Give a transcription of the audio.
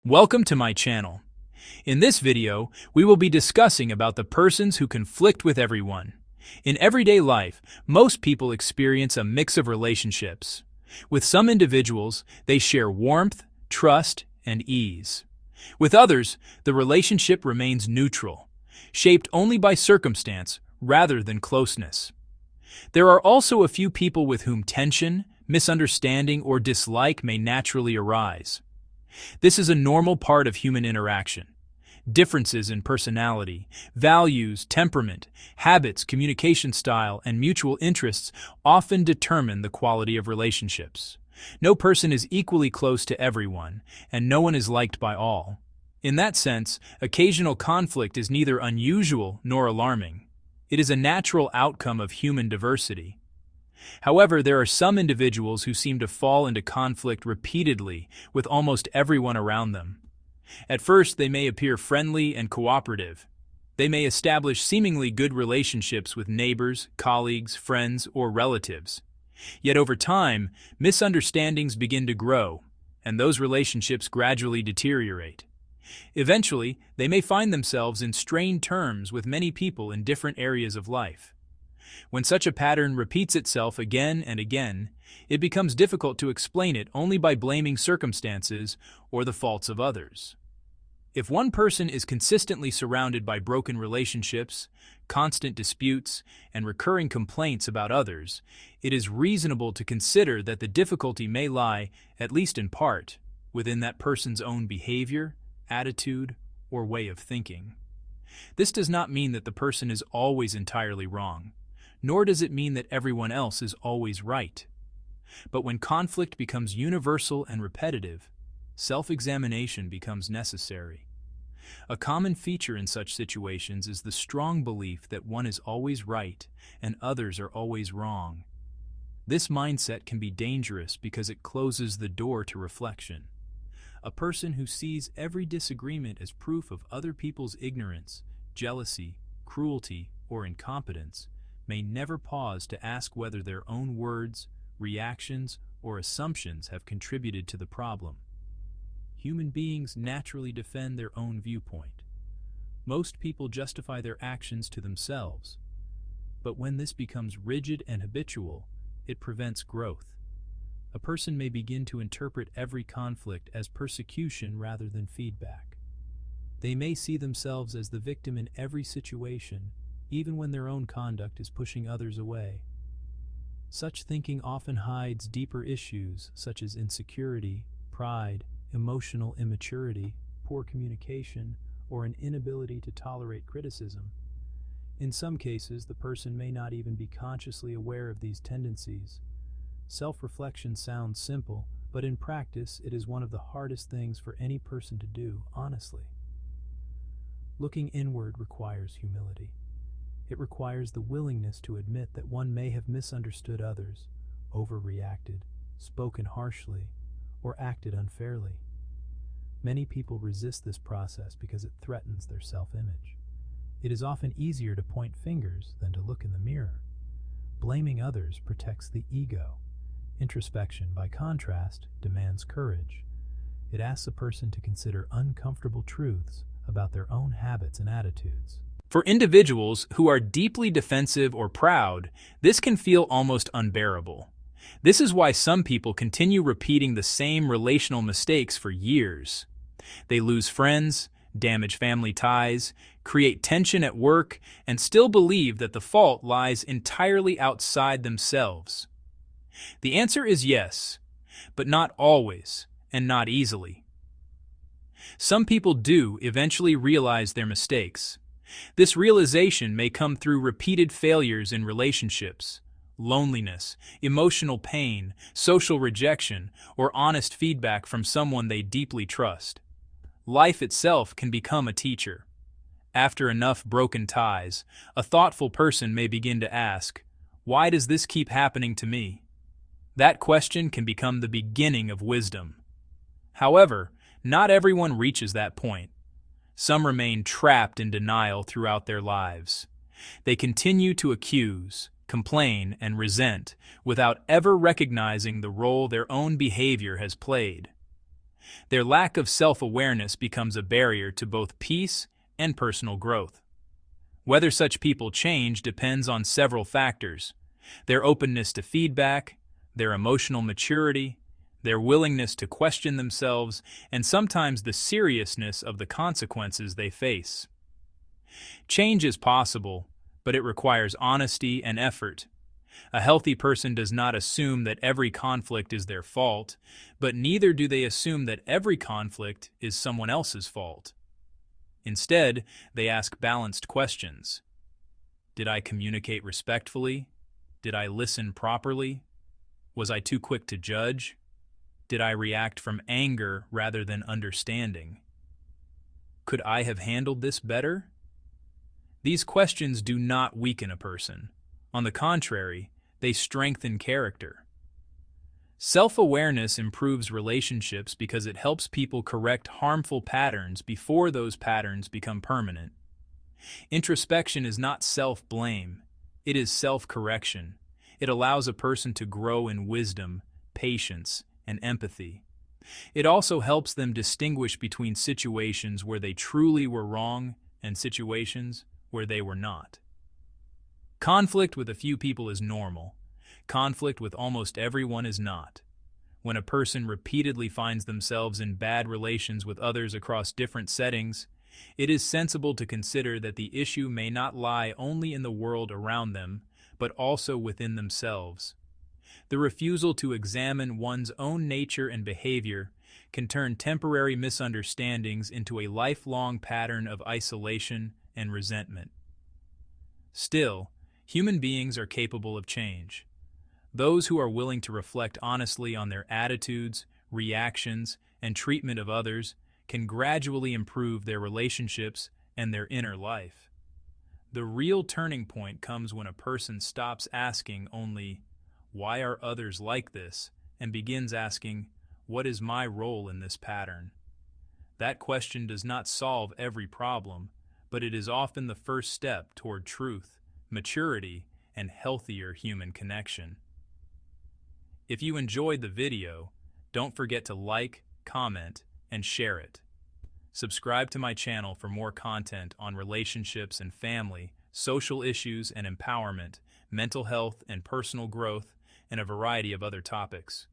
Welcome to my channel. In this video, we will be discussing about the persons who conflict with everyone. In everyday life, most people experience a mix of relationships. With some individuals, they share warmth, trust, and ease. With others, the relationship remains neutral, shaped only by circumstance rather than closeness. There are also a few people with whom tension, misunderstanding, or dislike may naturally arise. This is a normal part of human interaction. Differences in personality, values, temperament, habits, communication style, and mutual interests often determine the quality of relationships. No person is equally close to everyone, and no one is liked by all. In that sense, occasional conflict is neither unusual nor alarming. It is a natural outcome of human diversity. However, there are some individuals who seem to fall into conflict repeatedly with almost everyone around them. At first, they may appear friendly and cooperative. They may establish seemingly good relationships with neighbors, colleagues, friends, or relatives. Yet over time, misunderstandings begin to grow, and those relationships gradually deteriorate. Eventually, they may find themselves in strained terms with many people in different areas of life. When such a pattern repeats itself again and again, it becomes difficult to explain it only by blaming circumstances or the faults of others. If one person is consistently surrounded by broken relationships, constant disputes, and recurring complaints about others, it is reasonable to consider that the difficulty may lie, at least in part, within that person's own behavior, attitude, or way of thinking. This does not mean that the person is always entirely wrong, nor does it mean that everyone else is always right. But when conflict becomes universal and repetitive, self-examination becomes necessary. A common feature in such situations is the strong belief that one is always right and others are always wrong. This mindset can be dangerous because it closes the door to reflection. A person who sees every disagreement as proof of other people's ignorance, jealousy, cruelty, or incompetence may never pause to ask whether their own words, reactions, or assumptions have contributed to the problem. Human beings naturally defend their own viewpoint. Most people justify their actions to themselves. But when this becomes rigid and habitual, it prevents growth. A person may begin to interpret every conflict as persecution rather than feedback. They may see themselves as the victim in every situation, even when their own conduct is pushing others away. Such thinking often hides deeper issues such as insecurity, pride, emotional immaturity, poor communication, or an inability to tolerate criticism. In some cases, the person may not even be consciously aware of these tendencies. Self-reflection sounds simple, but in practice it is one of the hardest things for any person to do, honestly. Looking inward requires humility. It requires the willingness to admit that one may have misunderstood others, overreacted, spoken harshly, or acted unfairly. Many people resist this process because it threatens their self-image. It is often easier to point fingers than to look in the mirror. Blaming others protects the ego. Introspection, by contrast, demands courage. It asks a person to consider uncomfortable truths about their own habits and attitudes. For individuals who are deeply defensive or proud, this can feel almost unbearable. This is why some people continue repeating the same relational mistakes for years. They lose friends, damage family ties, create tension at work, and still believe that the fault lies entirely outside themselves. The answer is yes, but not always, and not easily. Some people do eventually realize their mistakes. This realization may come through repeated failures in relationships, loneliness, emotional pain, social rejection, or honest feedback from someone they deeply trust. Life itself can become a teacher. After enough broken ties, a thoughtful person may begin to ask, "Why does this keep happening to me?" That question can become the beginning of wisdom. However, not everyone reaches that point. Some remain trapped in denial throughout their lives. They continue to accuse, complain, and resent without ever recognizing the role their own behavior has played. Their lack of self-awareness becomes a barrier to both peace and personal growth. Whether such people change depends on several factors: their openness to feedback, their emotional maturity, their willingness to question themselves, and sometimes the seriousness of the consequences they face. Change is possible, but it requires honesty and effort. A healthy person does not assume that every conflict is their fault, but neither do they assume that every conflict is someone else's fault. Instead, they ask balanced questions. Did I communicate respectfully? Did I listen properly? Was I too quick to judge? Did I react from anger rather than understanding? Could I have handled this better? These questions do not weaken a person. On the contrary, they strengthen character. Self-awareness improves relationships because it helps people correct harmful patterns before those patterns become permanent. Introspection is not self-blame, it is self-correction. It allows a person to grow in wisdom, patience, and empathy. It also helps them distinguish between situations where they truly were wrong and situations where they were not. Conflict with a few people is normal. Conflict with almost everyone is not. When a person repeatedly finds themselves in bad relations with others across different settings, it is sensible to consider that the issue may not lie only in the world around them, but also within themselves. The refusal to examine one's own nature and behavior can turn temporary misunderstandings into a lifelong pattern of isolation and resentment. Still, human beings are capable of change. Those who are willing to reflect honestly on their attitudes, reactions, and treatment of others can gradually improve their relationships and their inner life. The real turning point comes when a person stops asking only, "Why are others like this?" and begins asking, "What is my role in this pattern?" That question does not solve every problem, but it is often the first step toward truth, maturity, and healthier human connection. If you enjoyed the video, don't forget to like, comment, and share it. Subscribe to my channel for more content on relationships and family, social issues and empowerment, mental health and personal growth, and a variety of other topics.